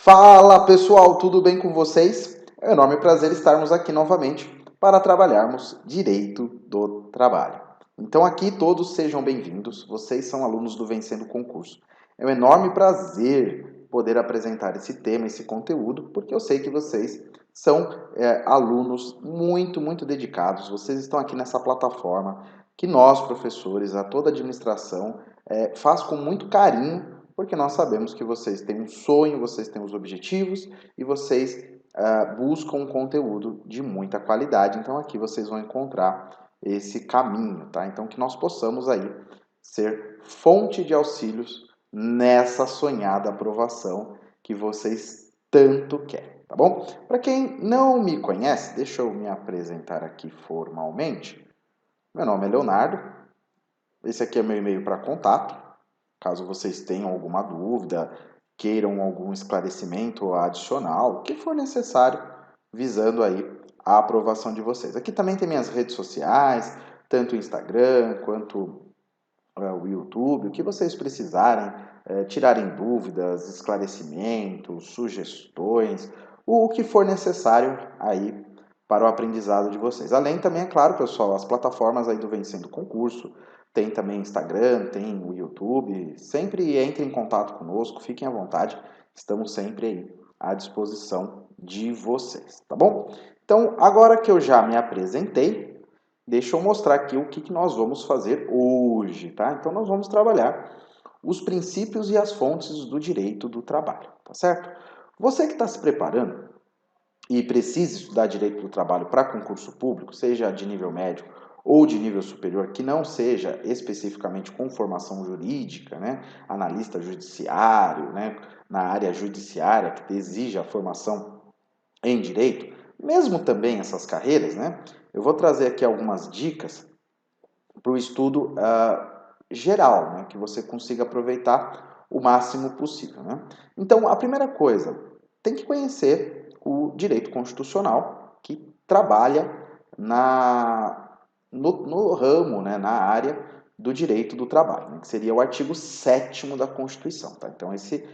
Fala pessoal, tudo bem com vocês? É um enorme prazer estarmos aqui novamente para trabalharmos direito do trabalho. Então aqui todos sejam bem-vindos, vocês são alunos do Vencendo o Concurso. É um enorme prazer poder apresentar esse tema, esse conteúdo, porque eu sei que vocês são alunos muito dedicados, vocês estão aqui nessa plataforma que nós, professores, a toda a administração, faz com muito carinho, porque nós sabemos que vocês têm um sonho, vocês têm os objetivos e vocês buscam um conteúdo de muita qualidade. Então aqui vocês vão encontrar esse caminho, tá? Então que nós possamos aí ser fonte de auxílios nessa sonhada aprovação que vocês tanto querem, tá bom? Para quem não me conhece, deixa eu me apresentar aqui formalmente. Meu nome é Leonardo, esse aqui é meu e-mail para contato. Caso vocês tenham alguma dúvida, queiram algum esclarecimento adicional, o que for necessário, visando aí a aprovação de vocês. Aqui também tem minhas redes sociais, tanto o Instagram quanto o YouTube, o que vocês precisarem, tirarem dúvidas, esclarecimentos, sugestões, o que for necessário aí para o aprendizado de vocês. Além também, é claro, pessoal, as plataformas aí do Vencendo Concurso, tem também Instagram, tem o YouTube, sempre entre em contato conosco, fiquem à vontade, estamos sempre aí à disposição de vocês, tá bom? Então, agora que eu já me apresentei, deixa eu mostrar aqui o que nós vamos fazer hoje, tá? Então, nós vamos trabalhar os princípios e as fontes do direito do trabalho, tá certo? Você que está se preparando e precisa estudar direito do trabalho para concurso público, seja de nível médio ou de nível superior, que não seja especificamente com formação jurídica, né? Analista judiciário, né? Na área judiciária, que exige a formação em direito, mesmo também essas carreiras, né? Eu vou trazer aqui algumas dicas para o estudo geral, né? Que você consiga aproveitar o máximo possível, né? Então, a primeira coisa, tem que conhecer o direito constitucional, que trabalha no ramo, né, na área do direito do trabalho, né, que seria o artigo 7º da Constituição. Tá? Então, esse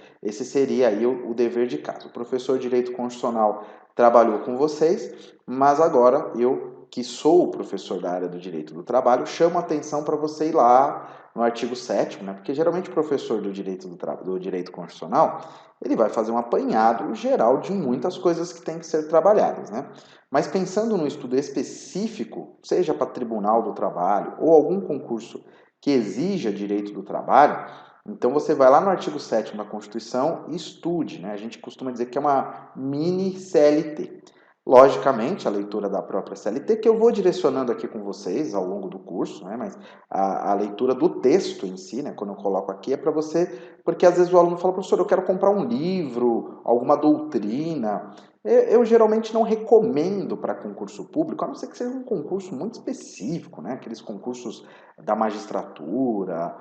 seria aí o dever de casa. O professor de Direito Constitucional trabalhou com vocês, mas agora eu, que sou o professor da área do direito do trabalho, chamo a atenção para você ir lá no artigo 7º, né, porque geralmente o professor do direito constitucional, ele vai fazer um apanhado geral de muitas coisas que têm que ser trabalhadas, né? Mas pensando no estudo específico, seja para Tribunal do Trabalho ou algum concurso que exija direito do trabalho, então você vai lá no artigo 7º da Constituição e estude, né? A gente costuma dizer que é uma mini CLT. Logicamente, a leitura da própria CLT, que eu vou direcionando aqui com vocês ao longo do curso, né? Mas a leitura do texto em si, né? Quando eu coloco aqui, é para você, porque às vezes o aluno fala, professor, eu quero comprar um livro, alguma doutrina. Eu geralmente não recomendo para concurso público, a não ser que seja um concurso muito específico, né? Aqueles concursos da magistratura,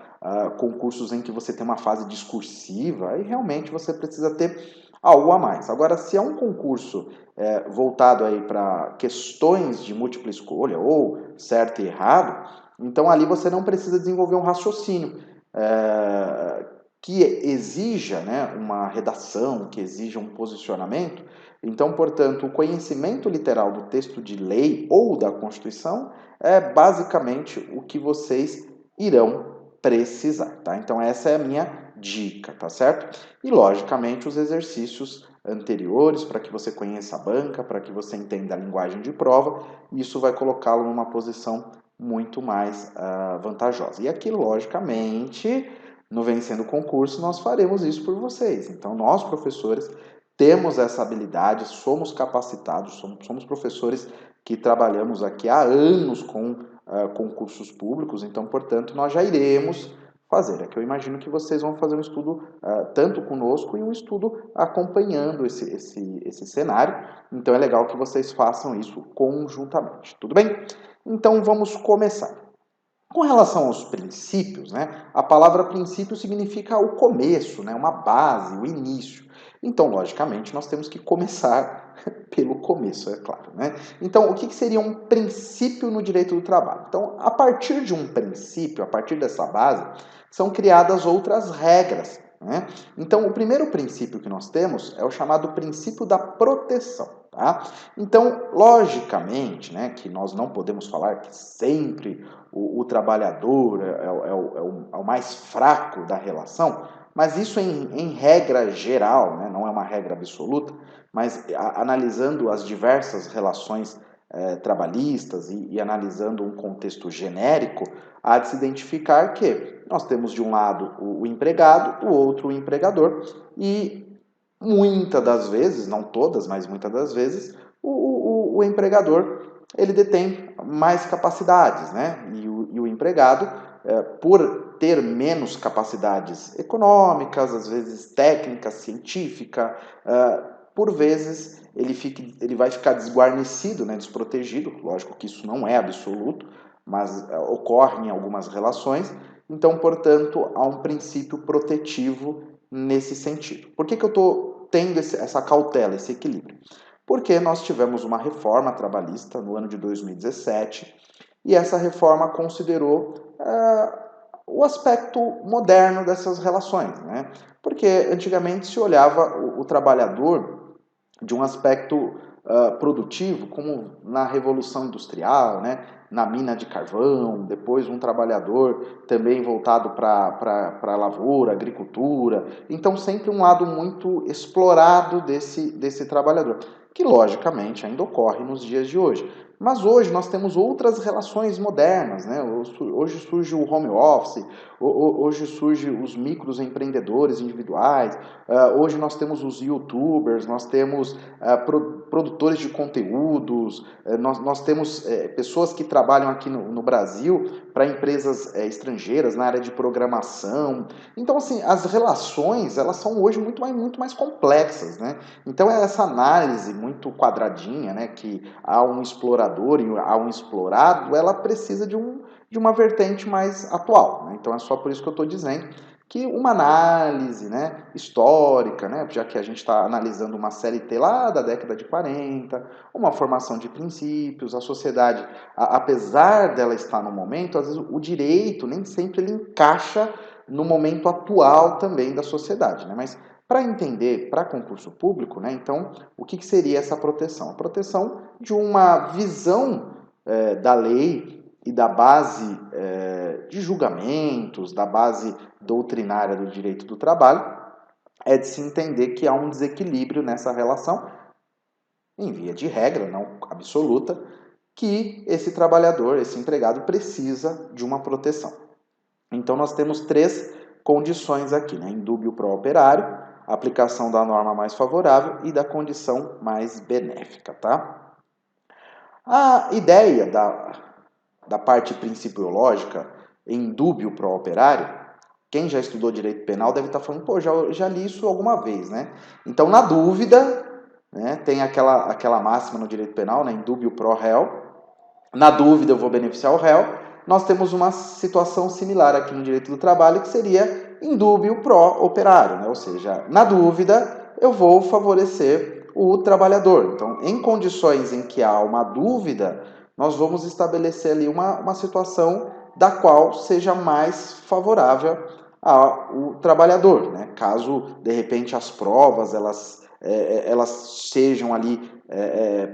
concursos em que você tem uma fase discursiva, aí realmente você precisa ter algo a mais. Agora, se é um concurso voltado aí para questões de múltipla escolha ou certo e errado, então ali você não precisa desenvolver um raciocínio que exija, né, uma redação, que exija um posicionamento. Então, portanto, o conhecimento literal do texto de lei ou da Constituição é basicamente o que vocês irão precisar, tá? Então, essa é a minha dica, tá certo? E, logicamente, os exercícios anteriores para que você conheça a banca, para que você entenda a linguagem de prova, isso vai colocá-lo numa posição muito mais vantajosa. E aqui, logicamente, no Vencendo o Concurso, nós faremos isso por vocês. Então, nós, professores, temos essa habilidade, somos capacitados, somos professores que trabalhamos aqui há anos com concursos públicos, então, portanto, nós já iremos fazer. É que eu imagino que vocês vão fazer um estudo tanto conosco e um estudo acompanhando esse cenário, então é legal que vocês façam isso conjuntamente, tudo bem? Então, vamos começar. Com relação aos princípios, né, a palavra princípio significa o começo, né, uma base, o início. Então, logicamente, nós temos que começar pelo começo, é claro. Né? Então, o que seria um princípio no direito do trabalho? Então, a partir de um princípio, a partir dessa base, são criadas outras regras né? Então, o primeiro princípio que nós temos é o chamado princípio da proteção. Tá? Então, logicamente, né, que nós não podemos falar que sempre o trabalhador é o mais fraco da relação, mas isso em regra geral, né, não é uma regra absoluta, mas analisando as diversas relações trabalhistas e analisando um contexto genérico, há de se identificar que nós temos de um lado o empregado, do outro o empregador, e muitas das vezes, não todas, mas muitas das vezes, o empregador ele detém mais capacidades, né? E o empregado, por ter menos capacidades econômicas, às vezes técnicas, científica, por vezes ele vai ficar desguarnecido, né? Desprotegido. Lógico que isso não é absoluto, mas ocorre em algumas relações. Então, portanto, há um princípio protetivo nesse sentido. Por que eu estou tendo essa cautela, esse equilíbrio? Porque nós tivemos uma reforma trabalhista no ano de 2017 e essa reforma considerou o aspecto moderno dessas relações, né? Porque antigamente se olhava o trabalhador de um aspecto produtivo, como na Revolução Industrial, né? Na mina de carvão, depois um trabalhador também voltado para a lavoura, agricultura. Então, sempre um lado muito explorado desse trabalhador, que logicamente ainda ocorre nos dias de hoje. Mas hoje nós temos outras relações modernas, né? Hoje surge o home office, hoje surge os microempreendedores individuais, hoje nós temos os youtubers, nós temos produtores de conteúdos, nós temos pessoas que trabalham aqui no Brasil para empresas estrangeiras na área de programação. Então, assim, as relações, elas são hoje muito mais complexas, né? Então, é essa análise muito quadradinha, né, que há um explorador e há um explorado, ela precisa de uma vertente mais atual, né? Então, é só por isso que eu estou dizendo que uma análise, né, histórica, né, já que a gente está analisando uma CLT lá da década de 40, uma formação de princípios, a sociedade, apesar dela estar no momento, às vezes o direito nem sempre ele encaixa no momento atual também da sociedade, né? Mas para entender, para concurso público, né, então, o que seria essa proteção? A proteção de uma visão da lei e da base de julgamentos, da base doutrinária do direito do trabalho, é de se entender que há um desequilíbrio nessa relação, em via de regra, não absoluta, que esse trabalhador, esse empregado, precisa de uma proteção. Então, nós temos três condições aqui, né? Indúbio pro operário, aplicação da norma mais favorável e da condição mais benéfica, tá? A ideia da parte principiológica em dúbio pro operário, quem já estudou direito penal deve estar falando, pô, já li isso alguma vez, né? Então, na dúvida, né, tem aquela máxima no direito penal, né, em dúbio pro réu, na dúvida eu vou beneficiar o réu. Nós temos uma situação similar aqui no direito do trabalho, que seria em dúbio pro operário, né? Ou seja, na dúvida eu vou favorecer o trabalhador. Então, em condições em que há uma dúvida, nós vamos estabelecer ali uma situação da qual seja mais favorável ao trabalhador, né? Caso, de repente, as provas elas sejam ali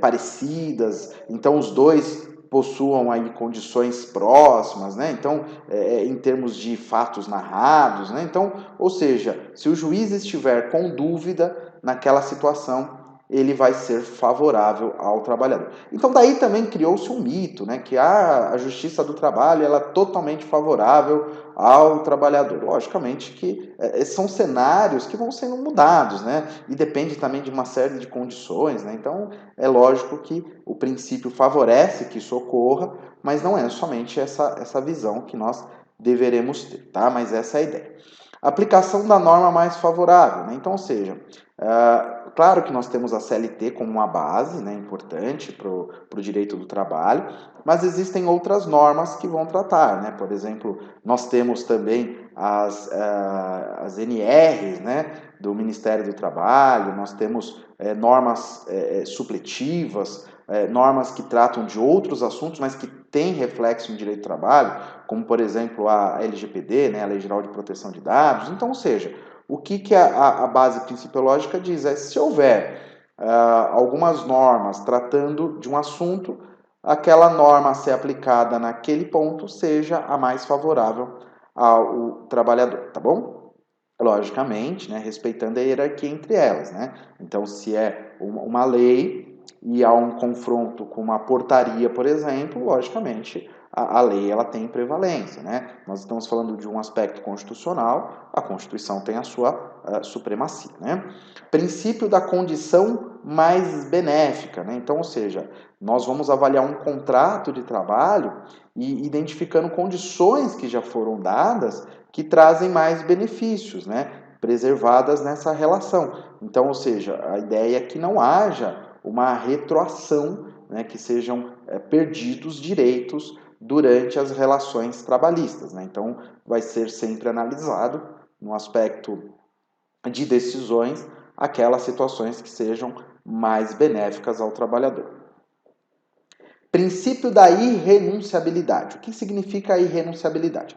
parecidas, então os dois possuam aí condições próximas, né? Então, em termos de fatos narrados, né? Então, ou seja, se o juiz estiver com dúvida naquela situação, ele vai ser favorável ao trabalhador. Então, daí também criou-se um mito, né? Que a justiça do trabalho ela é totalmente favorável ao trabalhador. Logicamente que são cenários que vão sendo mudados, né? E depende também de uma série de condições, né? Então, é lógico que o princípio favorece que isso ocorra, mas não é somente essa visão que nós deveremos ter, tá? Mas essa é a ideia. Aplicação da norma mais favorável, né? Então, ou seja, claro que nós temos a CLT como uma base, né, importante para o direito do trabalho, mas existem outras normas que vão tratar, né? Por exemplo, nós temos também as NRs, né, do Ministério do Trabalho, nós temos normas supletivas, normas que tratam de outros assuntos, mas que tem reflexo no direito do trabalho, como, por exemplo, a LGPD, né, a Lei Geral de Proteção de Dados. Então, ou seja, o que a base principiológica diz é se houver algumas normas tratando de um assunto, aquela norma a ser aplicada naquele ponto seja a mais favorável ao trabalhador, tá bom? Logicamente, né, respeitando a hierarquia entre elas, né? Então, se é uma lei e há um confronto com uma portaria, por exemplo, logicamente a lei ela tem prevalência, né? Nós estamos falando de um aspecto constitucional, a Constituição tem a sua supremacia, né? Princípio da condição mais benéfica, né? Então, ou seja, nós vamos avaliar um contrato de trabalho e identificando condições que já foram dadas que trazem mais benefícios, né? Preservadas nessa relação. Então, ou seja, a ideia é que não haja uma retroação, né? Que sejam perdidos direitos durante as relações trabalhistas, né? Então, vai ser sempre analisado no aspecto de decisões aquelas situações que sejam mais benéficas ao trabalhador. Princípio da irrenunciabilidade. O que significa a irrenunciabilidade?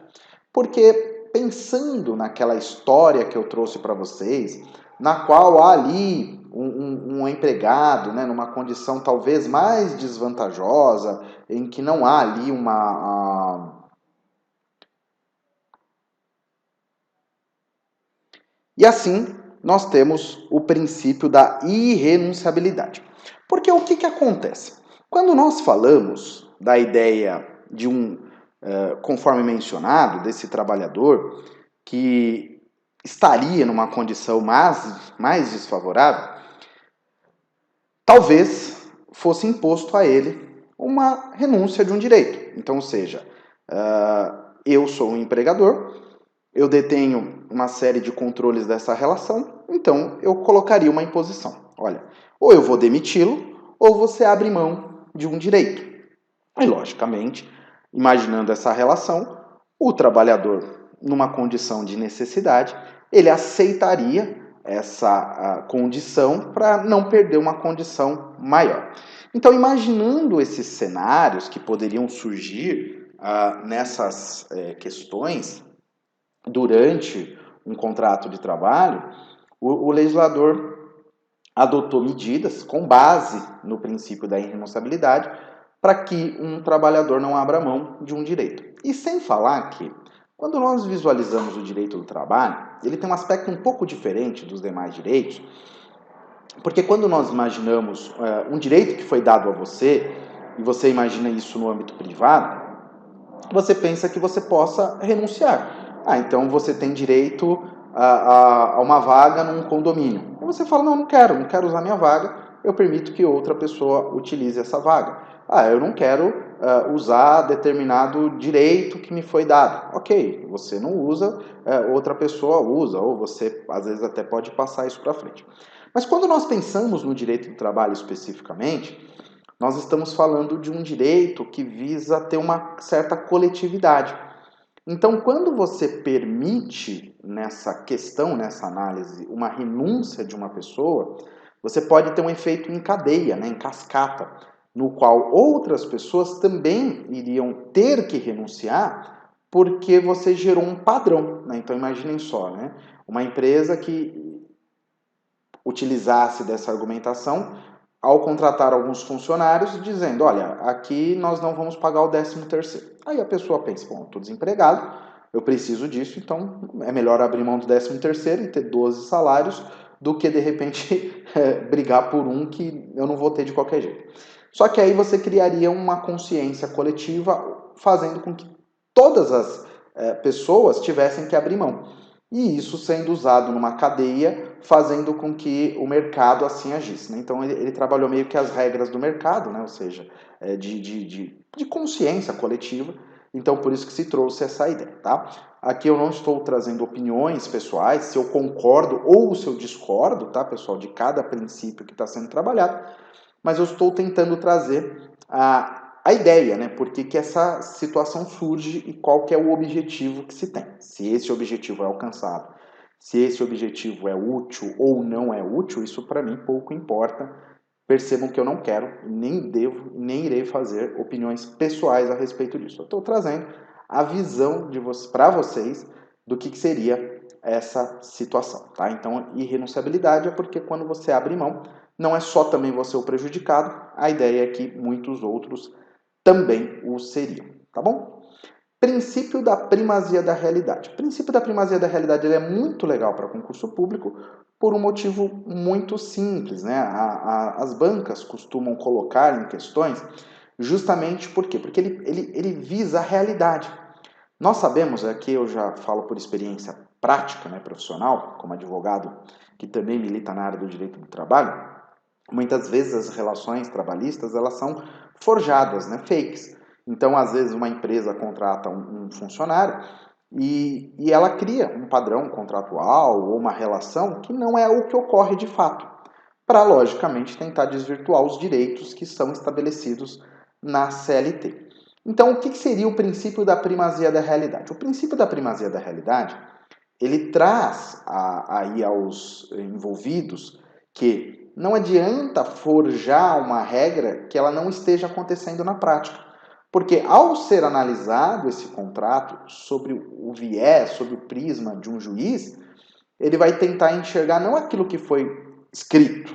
Porque pensando naquela história que eu trouxe para vocês, na qual há ali um empregado, né, numa condição talvez mais desvantajosa, em que não há ali E assim, nós temos o princípio da irrenunciabilidade. Porque o que acontece? Quando nós falamos da ideia de conforme mencionado, desse trabalhador que estaria numa condição mais desfavorável, talvez fosse imposto a ele uma renúncia de um direito. Então, ou seja, eu sou um empregador, eu detenho uma série de controles dessa relação, então eu colocaria uma imposição. Olha, ou eu vou demiti-lo, ou você abre mão de um direito. E, logicamente, imaginando essa relação, o trabalhador, numa condição de necessidade, ele aceitaria essa condição para não perder uma condição maior. Então, imaginando esses cenários que poderiam surgir nessas questões, durante um contrato de trabalho, o legislador adotou medidas com base no princípio da irrenunciabilidade para que um trabalhador não abra mão de um direito. E sem falar que, quando nós visualizamos o direito do trabalho, ele tem um aspecto um pouco diferente dos demais direitos, porque quando nós imaginamos um direito que foi dado a você, e você imagina isso no âmbito privado, você pensa que você possa renunciar. Então você tem direito a uma vaga num condomínio. E você fala, não quero usar minha vaga, eu permito que outra pessoa utilize essa vaga. Eu não quero usar determinado direito que me foi dado. Ok, você não usa, outra pessoa usa, ou você às vezes até pode passar isso para frente. Mas quando nós pensamos no direito do trabalho especificamente, nós estamos falando de um direito que visa ter uma certa coletividade. Então, quando você permite nessa questão, nessa análise, uma renúncia de uma pessoa, você pode ter um efeito em cadeia, né, em cascata, no qual outras pessoas também iriam ter que renunciar porque você gerou um padrão, né? Então, imaginem só, né? Uma empresa que utilizasse dessa argumentação ao contratar alguns funcionários dizendo, olha, aqui nós não vamos pagar o 13º. Aí a pessoa pensa, bom, eu estou desempregado, eu preciso disso, então é melhor abrir mão do 13º e ter 12 salários do que de repente brigar por um que eu não vou ter de qualquer jeito. Só que aí você criaria uma consciência coletiva fazendo com que todas as pessoas tivessem que abrir mão. E isso sendo usado numa cadeia, fazendo com que o mercado assim agisse. Né? Então ele trabalhou meio que as regras do mercado, né? Ou seja, de consciência coletiva. Então por isso que se trouxe essa ideia. Tá? Aqui eu não estou trazendo opiniões pessoais, se eu concordo ou se eu discordo, tá, pessoal, de cada princípio que está sendo trabalhado, mas eu estou tentando trazer a ideia, né? Por que essa situação surge e qual que é o objetivo que se tem. Se esse objetivo é alcançado, se esse objetivo é útil ou não é útil, isso para mim pouco importa, percebam que eu não quero, nem devo, nem irei fazer opiniões pessoais a respeito disso. Eu estou trazendo a visão para vocês do que seria essa situação, tá? Então, irrenunciabilidade é porque quando você abre mão, não é só também você o prejudicado, a ideia é que muitos outros também o seriam, tá bom? Princípio da primazia da realidade. O princípio da primazia da realidade ele é muito legal para concurso público por um motivo muito simples, né? As bancas costumam colocar em questões justamente por quê? Porque ele visa a realidade. Nós sabemos, aqui eu já falo por experiência prática, né, profissional, como advogado que também milita na área do direito do trabalho, muitas vezes as relações trabalhistas elas são forjadas, né, fakes. Então, às vezes, uma empresa contrata um funcionário e ela cria um padrão contratual ou uma relação que não é o que ocorre de fato, para, logicamente, tentar desvirtuar os direitos que são estabelecidos na CLT. Então, o que seria o princípio da primazia da realidade? O princípio da primazia da realidade, ele traz aí aos envolvidos que não adianta forjar uma regra que ela não esteja acontecendo na prática. Porque ao ser analisado esse contrato sobre o viés, sobre o prisma de um juiz, ele vai tentar enxergar não aquilo que foi escrito,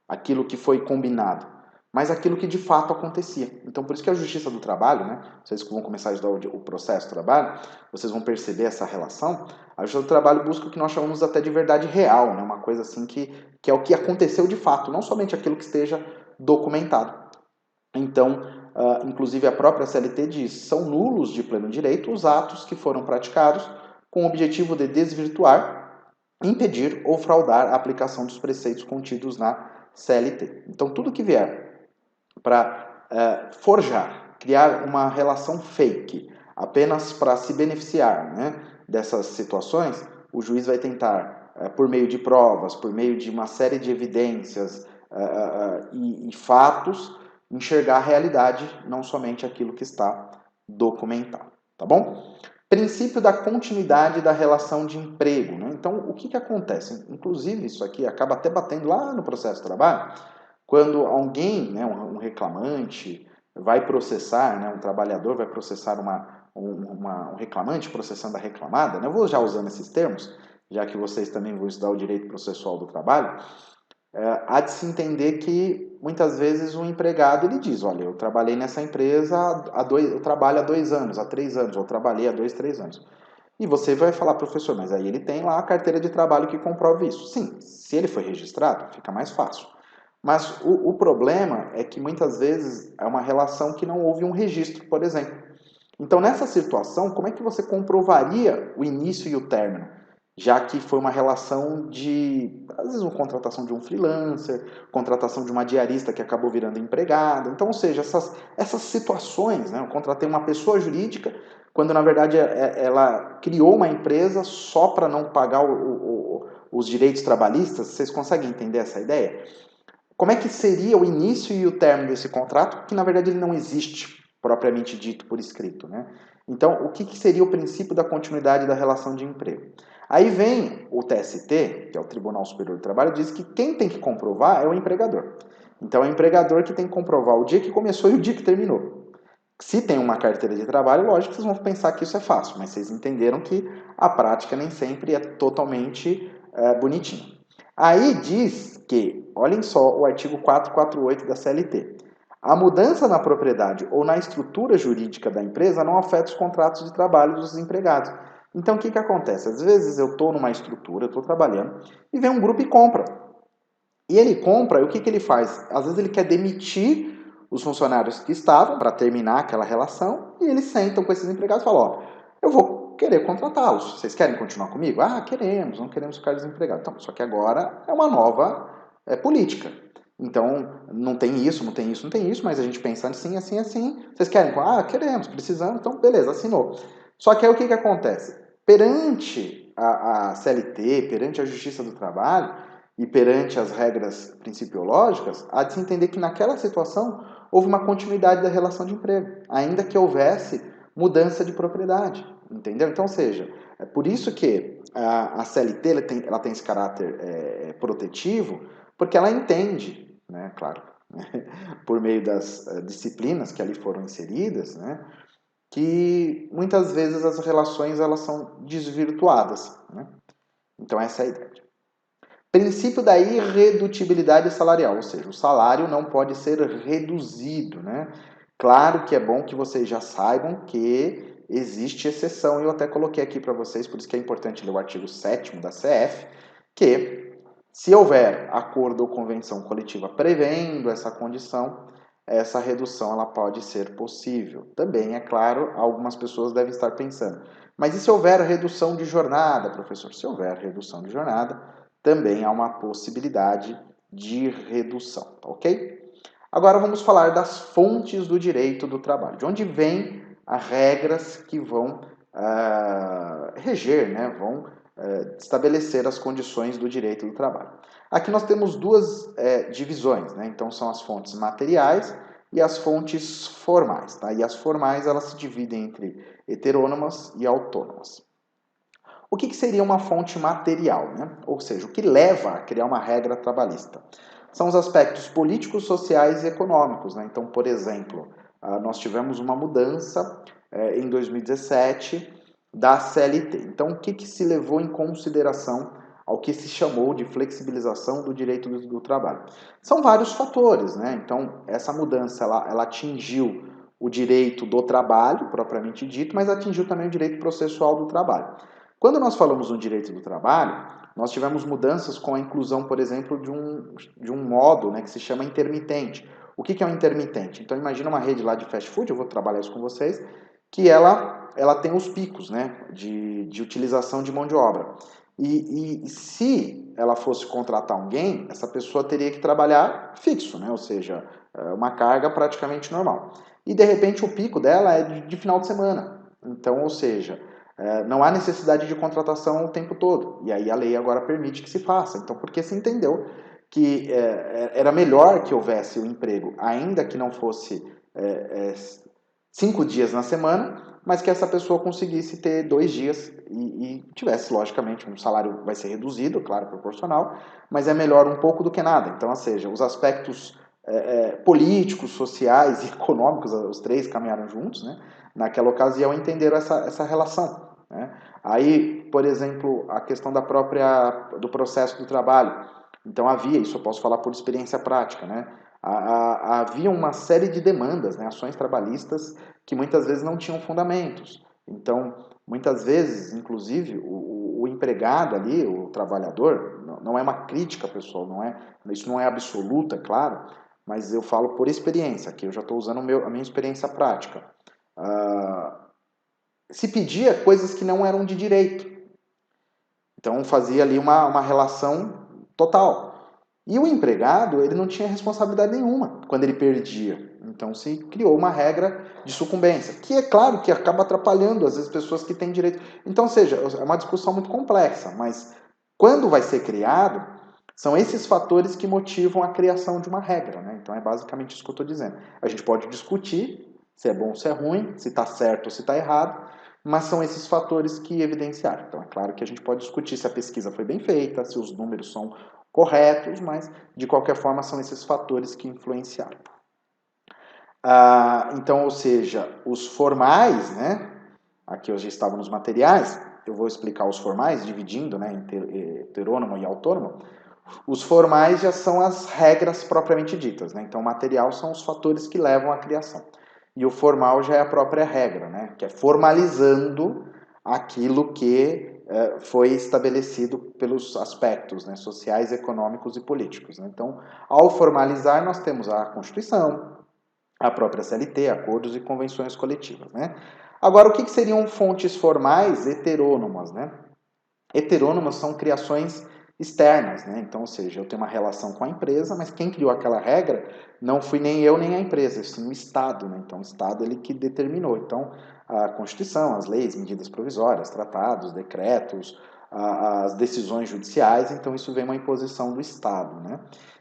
aquilo que foi combinado, mas aquilo que de fato acontecia. Então, por isso que a Justiça do Trabalho, né, vocês que vão começar a estudar o processo do trabalho, vocês vão perceber essa relação. A Justiça do Trabalho busca o que nós chamamos até de verdade real, né, uma coisa assim que é o que aconteceu de fato, não somente aquilo que esteja documentado. Então, inclusive a própria CLT diz, são nulos de pleno direito os atos que foram praticados com o objetivo de desvirtuar, impedir ou fraudar a aplicação dos preceitos contidos na CLT. Então, tudo que vier para forjar, criar uma relação fake, apenas para se beneficiar, né, dessas situações, o juiz vai tentar, por meio de provas, por meio de uma série de evidências e fatos, enxergar a realidade, não somente aquilo que está documentado. Tá bom? Princípio da continuidade da relação de emprego. Né? Então, o que acontece? Inclusive, isso aqui acaba até batendo lá no processo de trabalho, quando alguém, né, um reclamante, vai processar, né, um trabalhador vai processar um reclamante processando a reclamada, né? Eu vou já usando esses termos, já que vocês também vão estudar o direito processual do trabalho, há de se entender que muitas vezes o empregado ele diz, olha, eu trabalhei nessa empresa eu trabalho há 2 anos, há 3 anos, ou trabalhei há 2, 3 anos. E você vai falar, professor, mas aí ele tem lá a carteira de trabalho que comprove isso. Sim, se ele foi registrado, fica mais fácil. Mas o problema é que muitas vezes é uma relação que não houve um registro, por exemplo. Então, nessa situação, como é que você comprovaria o início e o término? Já que foi uma relação de, às vezes, uma contratação de um freelancer, contratação de uma diarista que acabou virando empregada. Então, ou seja, essas situações, né? Eu contratei uma pessoa jurídica, quando na verdade ela criou uma empresa só para não pagar os direitos trabalhistas. Vocês conseguem entender essa ideia? Como é que seria o início e o término desse contrato, que na verdade ele não existe propriamente dito por escrito, né? Então, o que seria o princípio da continuidade da relação de emprego? Aí vem o TST, que é o Tribunal Superior do Trabalho, diz que quem tem que comprovar é o empregador. Então, é o empregador que tem que comprovar o dia que começou e o dia que terminou. Se tem uma carteira de trabalho, lógico que vocês vão pensar que isso é fácil, mas vocês entenderam que a prática nem sempre é totalmente bonitinha. Aí diz que, olhem só o artigo 448 da CLT, a mudança na propriedade ou na estrutura jurídica da empresa não afeta os contratos de trabalho dos empregados. Então, o que acontece? Às vezes eu estou numa estrutura, estou trabalhando, e vem um grupo e compra. E ele compra, e o que ele faz? Às vezes ele quer demitir os funcionários que estavam para terminar aquela relação, e eles sentam com esses empregados e falam, ó, eu vou querer contratá-los. Vocês querem continuar comigo? Ah, queremos, não queremos ficar desempregados. Então, só que agora é uma nova política. Então, não tem isso, não tem isso, não tem isso, mas a gente pensa assim, assim, assim. Vocês querem? Ah, queremos, precisamos, então beleza, assinou. Só que aí o que acontece? Perante a CLT, perante a Justiça do Trabalho e perante as regras principiológicas, há de se entender que naquela situação houve uma continuidade da relação de emprego, ainda que houvesse mudança de propriedade, entendeu? Então, ou seja, é por isso que a CLT ela tem esse caráter protetivo, porque ela entende né, claro, por meio das disciplinas que ali foram inseridas, né, que muitas vezes as relações elas são desvirtuadas, né? Então essa é a ideia. Princípio da irredutibilidade salarial, ou seja, o salário não pode ser reduzido, né? Claro que é bom que vocês já saibam que existe exceção, eu até coloquei aqui para vocês, por isso que é importante ler o artigo 7º da CF, que se houver acordo ou convenção coletiva prevendo essa condição, essa redução ela pode ser possível. Também, é claro, algumas pessoas devem estar pensando, mas e se houver redução de jornada, professor? Se houver redução de jornada, também há uma possibilidade de redução, tá ok? Agora vamos falar das fontes do direito do trabalho, de onde vêm as regras que vão reger, né, vão estabelecer as condições do direito do trabalho. Aqui nós temos duas divisões, né? Então são as fontes materiais e as fontes formais, tá? E as formais elas se dividem entre heterônomas e autônomas. O que seria uma fonte material, né? Ou seja, o que leva a criar uma regra trabalhista? São os aspectos políticos, sociais e econômicos, né? Então, por exemplo, nós tivemos uma mudança em 2017 da CLT. Então, o que se levou em consideração ao que se chamou de flexibilização do direito do trabalho? São vários fatores, né? Então, essa mudança ela atingiu o direito do trabalho, propriamente dito, mas atingiu também o direito processual do trabalho. Quando nós falamos no direito do trabalho, nós tivemos mudanças com a inclusão, por exemplo, de um modo, né, que se chama intermitente. O que é um intermitente? Então, imagina uma rede lá de fast food, eu vou trabalhar isso com vocês, que ela tem os picos, né, de utilização de mão de obra. E se ela fosse contratar alguém, essa pessoa teria que trabalhar fixo, né, ou seja, uma carga praticamente normal. E, de repente, o pico dela é de final de semana. Então, ou seja, não há necessidade de contratação o tempo todo. E aí a lei agora permite que se faça. Então, porque se entendeu que era melhor que houvesse o emprego, ainda que não fosse 5 dias na semana, mas que essa pessoa conseguisse ter 2 dias e tivesse, logicamente, um salário vai ser reduzido, claro, proporcional, mas é melhor um pouco do que nada. Então, ou seja, os aspectos políticos, sociais e econômicos, os três caminharam juntos, né? Naquela ocasião entenderam essa relação. Né? Aí, por exemplo, a questão do processo do trabalho. Então havia, isso eu posso falar por experiência prática, né? Havia uma série de demandas, né? Ações trabalhistas que muitas vezes não tinham fundamentos. Então, muitas vezes, inclusive, o empregado ali, o trabalhador, não é uma crítica, pessoal, isso não é absoluta, claro, mas eu falo por experiência, que eu já estou usando a minha experiência prática. Se pedia coisas que não eram de direito. Então fazia ali uma relação total. E o empregado, ele não tinha responsabilidade nenhuma quando ele perdia. Então se criou uma regra de sucumbência, que é claro que acaba atrapalhando às vezes pessoas que têm direito. Então, ou seja, é uma discussão muito complexa, mas quando vai ser criado, são esses fatores que motivam a criação de uma regra, né? Então é basicamente isso que eu estou dizendo. A gente pode discutir se é bom ou se é ruim, se está certo ou se está errado, mas são esses fatores que evidenciaram. Então é claro que a gente pode discutir se a pesquisa foi bem feita, se os números são corretos, mas de qualquer forma são esses fatores que influenciaram. Então, ou seja, os formais, né? Aqui eu já estava nos materiais, eu vou explicar os formais, dividindo, né, em heterônomo e autônomo. Os formais já são as regras propriamente ditas, né? Então, o material são os fatores que levam à criação. E o formal já é a própria regra, né? Que é formalizando aquilo que foi estabelecido pelos aspectos, né, sociais, econômicos e políticos. Né? Então, ao formalizar, nós temos a Constituição, a própria CLT, acordos e convenções coletivas. Né? Agora, o que seriam fontes formais heterônomas? Né? Heterônomas são criações externas, né? Então, ou seja, eu tenho uma relação com a empresa, mas quem criou aquela regra não fui nem eu nem a empresa, sim o Estado, né? Então, o Estado ele que determinou. Então, a Constituição, as leis, medidas provisórias, tratados, decretos, as decisões judiciais, então isso vem uma imposição do Estado, né?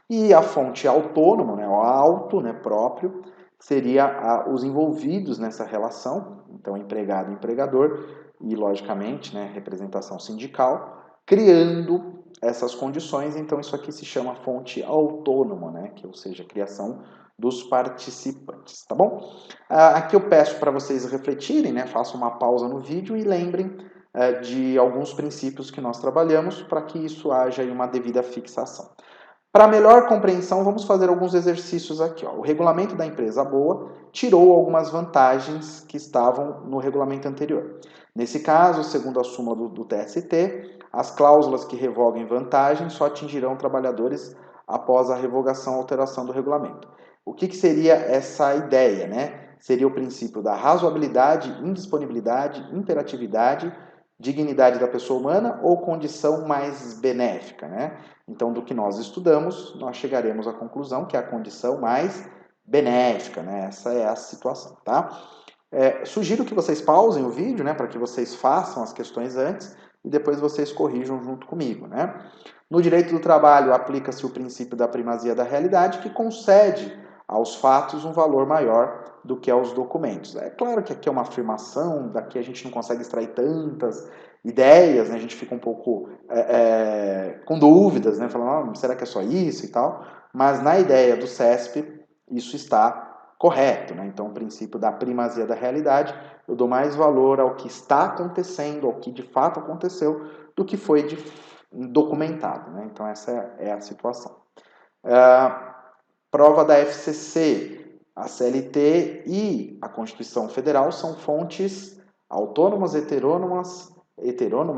E a fonte autônoma, né, o auto, né, próprio, seria os envolvidos nessa relação, então empregado e empregador, e logicamente, né, representação sindical, criando essas condições, então isso aqui se chama fonte autônoma, né? Que, ou seja, a criação dos participantes, tá bom? Aqui eu peço para vocês refletirem, né? Façam uma pausa no vídeo e lembrem de alguns princípios que nós trabalhamos para que isso haja aí uma devida fixação. Para melhor compreensão, vamos fazer alguns exercícios aqui. Ó. O regulamento da empresa boa tirou algumas vantagens que estavam no regulamento anterior. Nesse caso, segundo a súmula do TST, as cláusulas que revoguem vantagens só atingirão trabalhadores após a revogação ou alteração do regulamento. O que seria essa ideia, né? Seria o princípio da razoabilidade, indisponibilidade, imperatividade, dignidade da pessoa humana ou condição mais benéfica, né? Então, do que nós estudamos, nós chegaremos à conclusão que é a condição mais benéfica, né? Essa é a situação, tá? Sugiro que vocês pausem o vídeo, né? Para que vocês façam as questões antes e depois vocês corrijam junto comigo, né? No direito do trabalho, aplica-se o princípio da primazia da realidade, que concede aos fatos um valor maior do que aos documentos. É claro que aqui é uma afirmação, daqui a gente não consegue extrair tantas ideias, né? A gente fica um pouco com dúvidas, né? Falando, será que é só isso e tal? Mas na ideia do CESP, isso está correto, né? Então, o princípio da primazia da realidade, eu dou mais valor ao que está acontecendo, ao que de fato aconteceu, do que foi documentado, né? Então, essa é a situação. Prova da FCC, a CLT e a Constituição Federal são fontes autônomas, heterônomas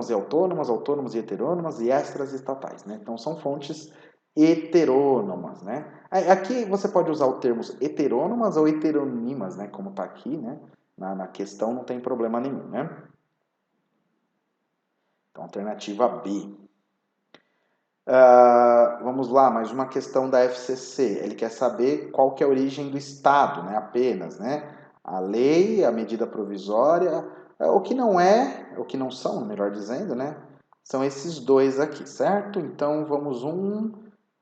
e autônomas, autônomas e heterônomas e extras estatais, né? Então são fontes heterônomas, né? Aqui você pode usar o termos heterônomas ou heteronímas, né? Como está aqui, né? Na questão não tem problema nenhum, né? Então, alternativa B. Vamos lá, mais uma questão da FCC. Ele quer saber qual que é a origem do Estado, né? Apenas, né? A lei, a medida provisória, o que não é, o que não são, melhor dizendo, né? São esses dois aqui, certo? Então, vamos 1,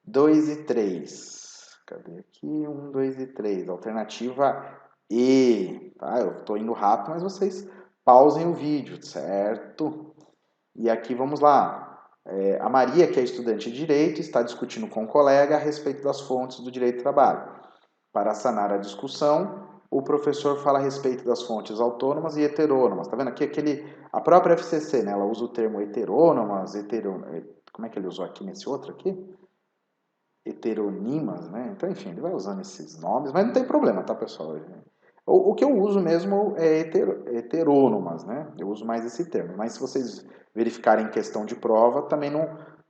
2 e 3. Cadê aqui? 1, 2 e 3. Alternativa E. Tá? Eu estou indo rápido, mas vocês pausem o vídeo, certo? E aqui vamos lá. A Maria, que é estudante de Direito, está discutindo com um colega a respeito das fontes do direito do trabalho. Para sanar a discussão, o professor fala a respeito das fontes autônomas e heterônomas. Tá vendo aqui a própria FCC, né? Ela usa o termo heterônomas, como é que ele usou aqui nesse outro aqui? Heteronímas, né? Então, enfim, ele vai usando esses nomes, mas não tem problema, tá, pessoal? O que eu uso mesmo é heterônomas, né? Eu uso mais esse termo. Mas se vocês verificarem em questão de prova, também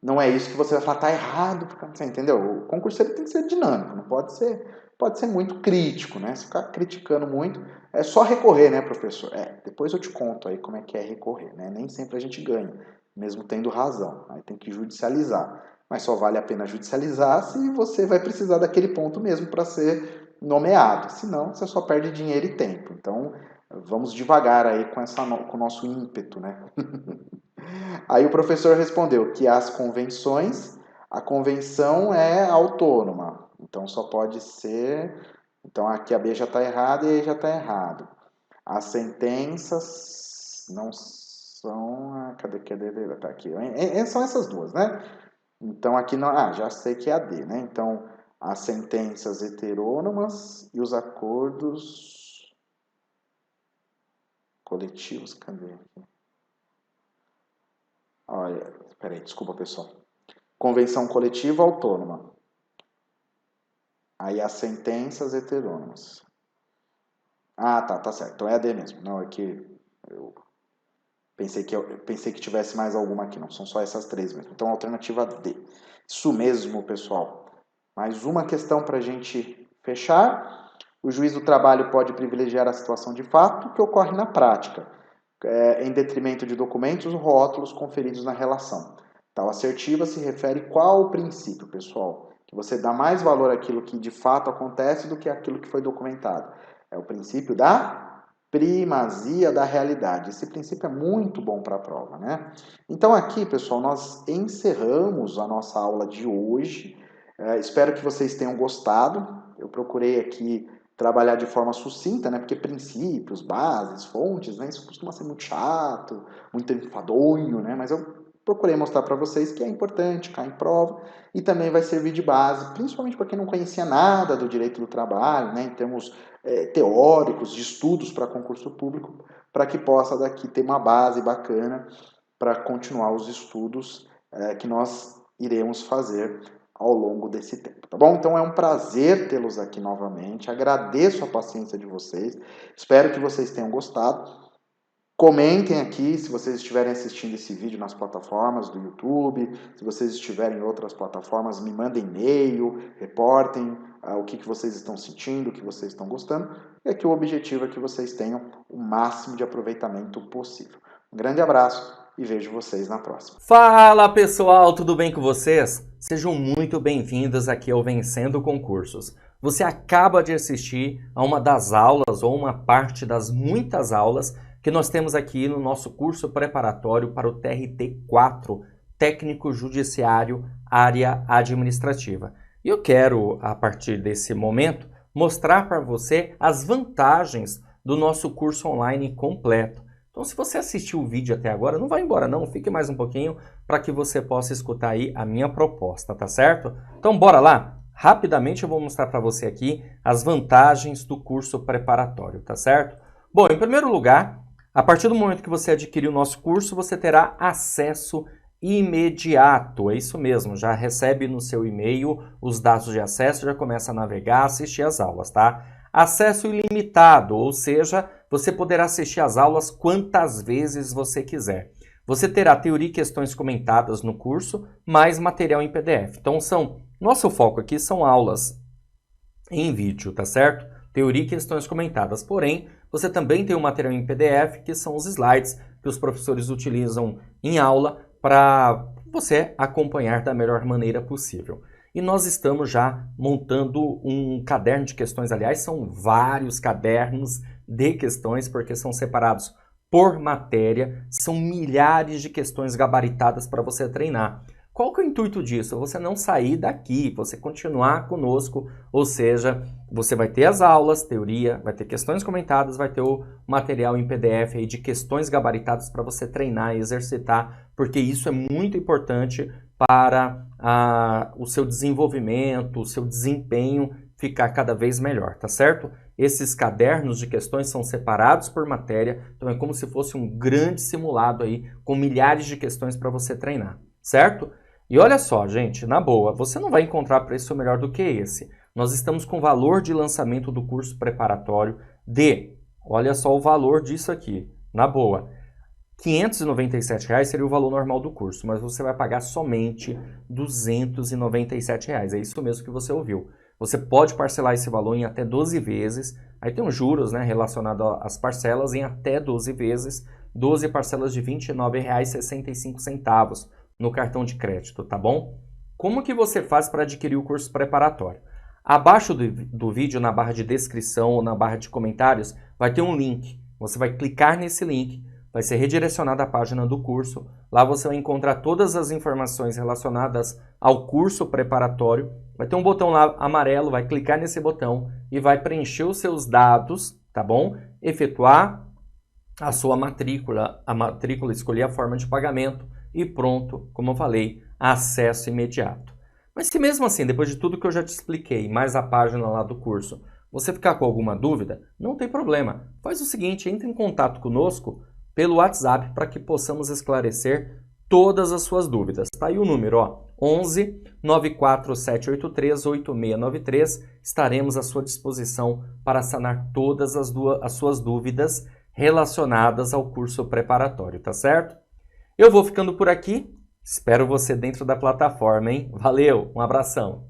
não é isso que você vai falar, tá errado, você entendeu? O concurso ele tem que ser dinâmico, não pode ser muito crítico, né? Se ficar criticando muito, é só recorrer, né, professor? Depois eu te conto aí como é que é recorrer, né? Nem sempre a gente ganha, mesmo tendo razão. Aí tem que judicializar. Mas só vale a pena judicializar se você vai precisar daquele ponto mesmo para ser nomeado. Senão, você só perde dinheiro e tempo. Então, vamos devagar aí com o nosso ímpeto, né? Aí o professor respondeu que as convenções, a convenção é autônoma. Então, só pode ser... Então, aqui a B já está errada e a E já está errado. As sentenças não são... Cadê? Tá aqui. São essas duas, né? Então, aqui não... já sei que é a D, né? Então, as sentenças heterônomas e os acordos coletivos. Cadê aqui? Olha, peraí, desculpa, pessoal. Convenção coletiva autônoma. Aí as sentenças heterônomas. Tá certo. Então é a D mesmo. Não, é que eu pensei que tivesse mais alguma aqui. Não, são só essas três mesmo. Então, alternativa D. Isso mesmo, pessoal. Mais uma questão para a gente fechar. O juiz do trabalho pode privilegiar a situação de fato que ocorre na prática, em detrimento de documentos ou rótulos conferidos na relação. Tal assertiva se refere qual o princípio, pessoal? Que você dá mais valor àquilo que de fato acontece do que àquilo que foi documentado. É o princípio da primazia da realidade. Esse princípio é muito bom para a prova, né? Então aqui, pessoal, nós encerramos a nossa aula de hoje. Espero que vocês tenham gostado. Eu procurei aqui trabalhar de forma sucinta, né? Porque princípios, bases, fontes, né? Isso costuma ser muito chato, muito enfadonho, né? Mas eu procurei mostrar para vocês que é importante, cai em prova, e também vai servir de base, principalmente para quem não conhecia nada do direito do trabalho, né, em termos teóricos, de estudos para concurso público, para que possa daqui ter uma base bacana para continuar os estudos que nós iremos fazer ao longo desse tempo, tá bom? Então é um prazer tê-los aqui novamente, agradeço a paciência de vocês, espero que vocês tenham gostado. Comentem aqui se vocês estiverem assistindo esse vídeo nas plataformas do YouTube, se vocês estiverem em outras plataformas, me mandem e-mail, reportem o que vocês estão sentindo, o que vocês estão gostando, e aqui o objetivo é que vocês tenham o máximo de aproveitamento possível. Um grande abraço e vejo vocês na próxima. Fala pessoal, tudo bem com vocês? Sejam muito bem-vindos aqui ao Vencendo Concursos. Você acaba de assistir a uma das aulas ou uma parte das muitas aulas que nós temos aqui no nosso curso preparatório para o TRT4, Técnico Judiciário, Área Administrativa. E eu quero, a partir desse momento, mostrar para você as vantagens do nosso curso online completo. Então, se você assistiu o vídeo até agora, não vai embora não, fique mais um pouquinho para que você possa escutar aí a minha proposta, tá certo? Então, bora lá? Rapidamente eu vou mostrar para você aqui as vantagens do curso preparatório, tá certo? Bom, em primeiro lugar, a partir do momento que você adquirir o nosso curso, você terá acesso imediato, é isso mesmo, já recebe no seu e-mail os dados de acesso, já começa a navegar, assistir as aulas, tá? Acesso ilimitado, ou seja, você poderá assistir as aulas quantas vezes você quiser. Você terá teoria e questões comentadas no curso, mais material em PDF. Então, nosso foco aqui são aulas em vídeo, tá certo? Teoria e questões comentadas. Porém, você também tem um material em PDF, que são os slides que os professores utilizam em aula para você acompanhar da melhor maneira possível. E nós estamos já montando um caderno de questões, aliás, são vários cadernos de questões, porque são separados por matéria, são milhares de questões gabaritadas para você treinar. Qual que é o intuito disso? Você não sair daqui, você continuar conosco, ou seja, você vai ter as aulas, teoria, vai ter questões comentadas, vai ter o material em PDF aí de questões gabaritadas para você treinar e exercitar, porque isso é muito importante para o seu desenvolvimento, o seu desempenho ficar cada vez melhor, tá certo? Esses cadernos de questões são separados por matéria, então é como se fosse um grande simulado aí com milhares de questões para você treinar, certo? E olha só, gente, na boa, você não vai encontrar preço melhor do que esse. Nós estamos com o valor de lançamento do curso preparatório olha só o valor disso aqui, na boa, R$ 597 seria o valor normal do curso, mas você vai pagar somente R$ 297. É isso mesmo que você ouviu. Você pode parcelar esse valor em até 12 vezes, aí tem os juros, né, relacionado às parcelas em até 12 vezes, 12 parcelas de R$ 29,65 no cartão de crédito, tá bom? Como que você faz para adquirir o curso preparatório? Abaixo do vídeo, na barra de descrição ou na barra de comentários, vai ter um link. Você vai clicar nesse link, vai ser redirecionado à página do curso. Lá você vai encontrar todas as informações relacionadas ao curso preparatório. Vai ter um botão lá amarelo, vai clicar nesse botão e vai preencher os seus dados, tá bom? Efetuar a sua matrícula, escolher a forma de pagamento e pronto, como eu falei, acesso imediato. Mas se mesmo assim, depois de tudo que eu já te expliquei, mais a página lá do curso, você ficar com alguma dúvida, não tem problema. Faz o seguinte, entre em contato conosco pelo WhatsApp para que possamos esclarecer todas as suas dúvidas. Tá aí o número, ó, 11 94783 8693. Estaremos à sua disposição para sanar todas as suas dúvidas relacionadas ao curso preparatório, tá certo? Eu vou ficando por aqui. Espero você dentro da plataforma, hein? Valeu, um abração!